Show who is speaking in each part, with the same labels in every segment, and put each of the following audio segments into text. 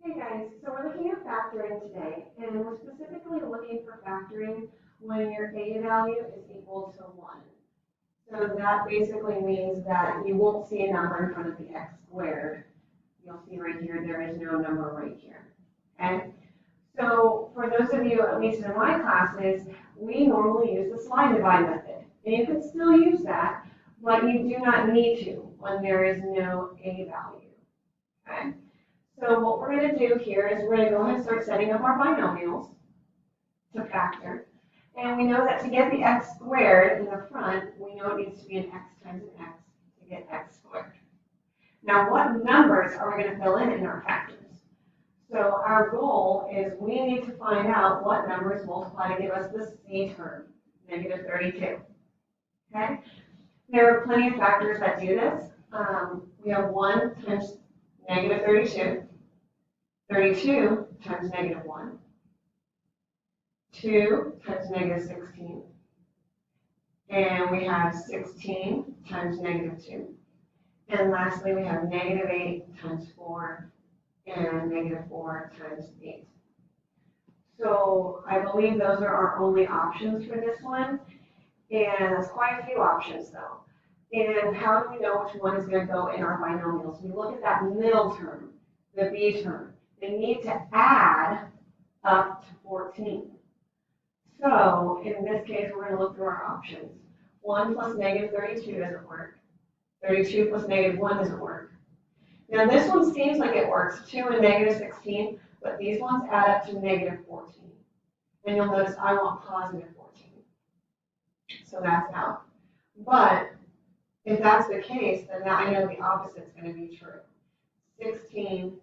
Speaker 1: Hey guys, so we're looking at factoring today, and we're specifically looking for factoring when your A value is equal to 1. So that basically means that you won't see a number in front of the x squared. You'll see right here, there is no number right here. Okay? So for those of you, at least in my classes, we normally use the slide divide method. And you can still use that, but you do not need to when there is no A value. Okay? So what we're going to do here is we're going to go ahead and start setting up our binomials to factor. And we know that to get the x squared in the front, we know it needs to be an x times an x to get x squared. Now, what numbers are we going to fill in our factors? So our goal is we need to find out what numbers multiply to give us the C term, negative 32. Okay? There are plenty of factors that do this. We have 1 times negative 32. 32 times negative 1, 2 times negative 16, and we have 16 times negative 2. And lastly, we have negative 8 times 4 and negative 4 times 8. So I believe those are our only options for this one, and that's quite a few options though. And how do we know which one is going to go in our binomials? We look at that middle term, the B term. They need to add up to 14. So in this case, we're going to look through our options. 1 plus negative 32 doesn't work. 32 plus negative 1 doesn't work. Now this one seems like it works, 2 and negative 16, but these ones add up to negative 14. And you'll notice I want positive 14. So that's out. But if that's the case, then now I know the opposite is going to be true. 16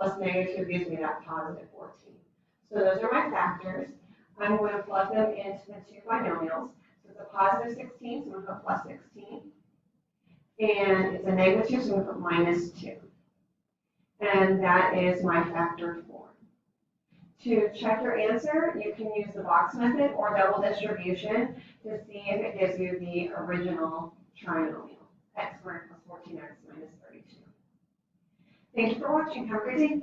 Speaker 1: plus negative 2 gives me that positive 14. So those are my factors. I'm going to plug them into the two binomials. So it's a positive 16, so I'm going to put plus 16. And it's a negative 2, so I'm going to put minus 2. And that is my factored form. To check your answer, you can use the box method or double distribution to see if it gives you the original trinomial, x squared plus 14x minus 32. Thank you for watching. Have a great day.